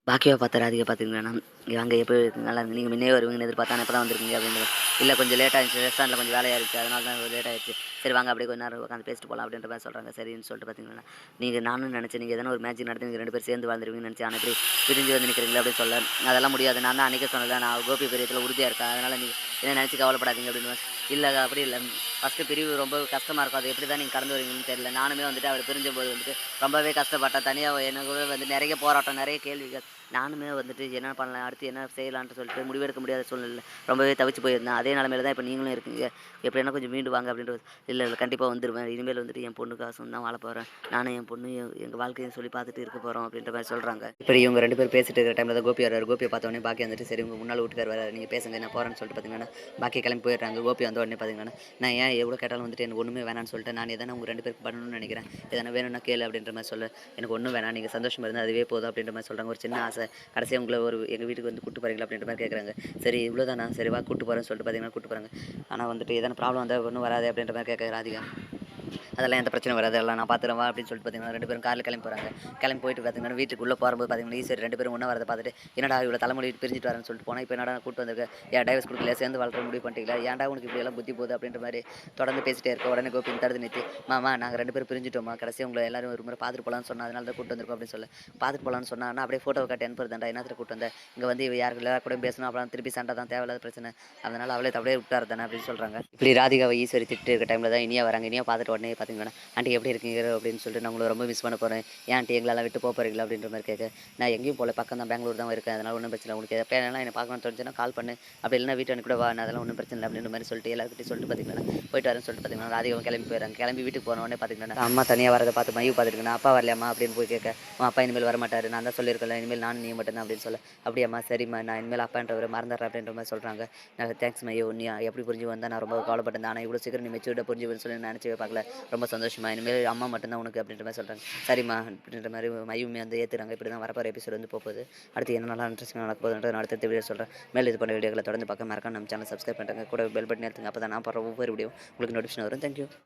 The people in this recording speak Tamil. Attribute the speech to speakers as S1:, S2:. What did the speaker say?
S1: பாக்கியாவ பார்த்த ராதிகா பார்த்தீங்கன்னா, அங்க எப்படி இருக்குங்க நல்லா இருக்கு. நீங்க முன்னயே வருவீங்கன்னு எதிர்பார்த்தேன். ஆனா இப்ப தான் வந்திருக்கீங்க அப்படின்றது. இல்ல கொஞ்சம் லேட் ஆயிருச்சு. ரெஸ்டாரண்ட்ல கொஞ்சம் வேலையா இருந்துச்சு. அதனால தான் லேட் ஆயிருச்சு. சரி வாங்க அப்படியே கொஞ்ச நேரம் உட்காந்து பேசிட்டு போலாம் அப்படின்ற மாரி சொல்றாங்க. சரின்னு சொல்லிட்டு பார்த்தீங்கன்னா, நீங்க நானும் நினைச்சேன் நீங்க எதனா ஒரு மேஜிக் நடத்தி நீங்க 2 பேரும் சேர்ந்து வாழ்ந்துருவீங்கன்னு நினைச்சேன். ஆனா இப்படி பிரிஞ்சு வந்து நிக்கிறீங்களே அப்படின்னு சொல்ல, அதெல்லாம் முடியாது. நான் தான் அன்னைக்கே சொன்னேன்ல, நான் கோபி பெரியத்துல உறுதியா இருக்கேன். அதனால நீங்க என்ன நினைச்சு கவலைப்படாதீங்க அப்படின்னு. இல்ல அப்படி இல்ல. ஃபர்ஸ்ட்டு பிரிவு ரொம்ப கஷ்டமா இருக்கும். அது எப்படி தான் நீங்க கடந்து வருவீங்கன்னு தெரியல. நானுமே வந்துட்டு அவர் பிரிஞ்சபோது வந்துட்டு ரொம்பவே கஷ்டப்பட்டேன். தனியா எனக்கு கூட வந்து நெறைய போராட்டம், நெறைய கேள்விகள். நானுமே வந்துட்டு என்ன பண்ணலாம்? அடுத்து என்ன செய்யலான்ட்டு சொல்லிட்டு முடிவெடுக்க முடியாத சூழ்நிலையில ரொம்பவே தவிச்சு போயிருந்தேன். அதே நிலைமையில தான் இப்ப நீங்களும் இருக்கீங்க. எப்படியானா கொஞ்சம் மீண்டு வாங்க அப்படின்றது. இல்ல, இல்ல கண்டிப்பா வந்துருவேன். இனிமேல் வந்துட்டு என் பொண்ணுக்காசும் தான் வாழப் போறேன். நானும் என் பொண்ணு எங்க வாழ்க்கைய சொல்லி பார்த்துட்டு இருக்க போறோம் அப்படின்ற மாரி சொல்றாங்க. இப்படி இவங்க 2 பேரும் பேசிட்டு இருக்கிற டைம்ல தான் கோபி வர்றாரு. கோபிய பார்த்த உடனே பாக்கியா வந்துட்டு சரி உங்க முன்னாள் வீட்டுக்காரர் வராரு. நீங்க பேசுங்க நான் போறேன்னு சொல்லிட்டு பார்த்தீங்கன்னா, பாக்கியா கிளம்பி போயிடுறாங்க. கோபி வந்த உடனே பார்த்தீங்கன்னா, நான் ஏன் எவ்வளோ கேட்டாலும் வந்துட்டு எனக்கு ஒண்ணுமே வேணான்னு சொல்லிட்டேன். நான் எதனா உங்க 2 பேருக்கு பண்ணணும்னு நினைக்கிறேன். எதனா வேணும்னா கேளு அப்படின்ற மாரி சொல்ல, எனக்கு ஒண்ணும் வேணாம். நீங்க சந்தோஷமா இருந்தா அதுவே போதும் அப்படின்ற மாரி சொல்றாங்க. ஒரு சின்ன ஆசை. கடைசியா உங்கள ஒரு எங்க வீட்டுக்கு வந்து கூட்டு போறீங்களா? அப்படின்ற மாரி கேட்குறாங்க. சரி இவ்வளோதானா? சரி வா கூட்டு போறேன்னு சொல்லிட்டு பார்த்தீங்கன்னா கூட்டு போறாங்க. ஆனா வந்துட்டு எதனா ப்ராப்ளம் வந்தா ஒண்ணும் வராதே அப்படின்ற மாரி கேட்க ராதிகா. அதெல்லாம் எந்த பிரச்சனையும் வராது. அதெல்லாம் நான் பார்த்துக்கிறேன் வா அப்படின்னு சொல்லிட்டு பார்த்தீங்கன்னா 2 பேரும் கார்ல கிளம்பி போறாங்க. கிளம்பி போயிட்டு பார்த்தீங்கன்னா வீட்டுக்குள்ள போகும்போது பார்த்தீங்கன்னா ஈஸ்வரி 2 பேரும் ஒண்ணா வரத பார்த்துட்டு, என்னடா இவ்வளோ தலைமுடி பிரிஞ்சுட்டு வரேன்னு சொல்லிட்டு போனா, இப்போ என்னடா கூட்டு வந்திருக்க? ஏன் டைவர்ஸ் குடுக்கலையா? சேர்ந்து வாழ்ற முடிவு பண்ணிட்டீங்களா? ஏன்டா உனக்கு இப்படியெல்லாம் புத்தி போகுது? அப்படின்ற மாரி தொடர்ந்து பேசிட்டே இருக்க. உடனே கோபி தடுத்து நிறுத்தி, மாமா நாங்க 2 பேரும் பிரிஞ்சுட்டோம்மா. கடைசியா உங்கள எல்லாரும் ஒரு முறை பார்த்துட்டு போலான்னு சொன்னா, அதனால தான் கூட்டு வந்திருக்கோம் அப்படின்னு சொல்ல, பார்த்துட்டு போலான்னு சொன்னா அப்படியே ஃபோட்டோவ காட்டி அனுப்புறதாண்டா என்னத்துக்கு கூட்டு வந்த? இங்க வந்து இவ யாருக்கு எல்லார் கூடயும் பேசணும் அப்புறம் திருப்பி சண்டை தான் தேவையில்லாத பிரச்சனை. அதனால அவளே அப்படியே விட்டாரு தானே அப்படின்னு சொல்றாங்க. இப்படி ராதிகாவை ஈஸ்வரி திட்டிட்டு இருக்க டைம்ல தான் இனியா வராங்க. இனியா பார்த்துட்டு உடனே பார்த்தீங்கன்னா, ஆண்டி எப்படி இருக்கீங்க? அப்படின்னு சொல்லிட்டு நான் உங்கள ரொம்ப மிஸ் பண்ண போறேன். ஏன் ஆண்டி எங்களெல்லாம் விட்டு போறீங்களா? அப்படின்ற மாரி கேட்க, நான் எங்கேயும் போல பக்கம் தான் பெங்களூர் தான் இருக்கேன். அதனால ஒண்ணும் பிரச்சனை இல்ல. உனக்கு எப்ப வேணாலும் என்ன பார்க்கணும்னு தோணுச்சுன்னா கால் பண்ணு. அப்படி இல்லைன்னா வீட்டு கூட வா. நான் அதெல்லாம் ஒண்ணும் பிரச்சனை இல்ல அப்படின்ற மாரி சொல்லிட்டு எல்லார்கிட்டயும் சொல்லிட்டு பார்த்தீங்கன்னா, போயிட்டு வரேன்னு சொல்லிட்டு பார்த்தீங்கன்னா, ராதிகாவும் கிளம்பி போயிடுறாங்க. கிளம்பி வீட்டுக்கு போன உடனே பார்த்தீங்கன்னா, அம்மா தனியா வரத பார்த்து மயூ பார்த்துட்டு அப்பா வரலையாம்மா அப்படின்னு போய் கேட்க, அப்பா இனிமேல் வரமாட்டாரு. நான் தான் சொல்லியிருக்கேன்ல இனிமேல் நானும் நீ மட்டும் தான் அப்படின்னு சொல்ல, அப்படியாம்மா சரிம்மா நான் இனிமேல் அப்பான்றவரை மறந்துடுறேன் அப்படின்ற மாரி சொல்றாங்க. தேங்க்ஸ் மயூ. நீ எப்படி புரிஞ்சு வந்தா நான் ரொம்ப கவலைப்பட்டேன். ஆனா இவ்வளோ சீக்கிரம் நீ மெச்சூர்டா புரிஞ்சுப்பேன்னு சொல்லி நான் நினைச்சவே பார்க்கல. ரொம்ப சந்தோஷமா. இனிமேல் அம்மா மட்டும் தான் உனக்கு அப்படின்ற மாரி சொல்றாங்க. சரிம்மா அப்படின்ற மாரி மயுமே வந்து ஏத்துறாங்க. இப்படி தான் வரப்போற எபிசோட் வந்து போகுது. அடுத்து என்ன நல்லா இன்ட்ரெஸ்டிங்கா நடக்க போகுதுன்றத நான் அடுத்த வீடியோ சொல்றேன். மேலும் இது போன்ற வீடியோக்களை தொடர்ந்து பார்க்க மறக்காம நம்ம சேனல் சப்ஸ்கிரைப் பண்ணுங்க. கூட பெல் பட்டன் அழுத்துங்க. அப்பதான் நான் போடுற ஒவ்வொரு வீடியோ உங்களுக்கு நோட்டிஃபிகேஷன் வரும். Thank you.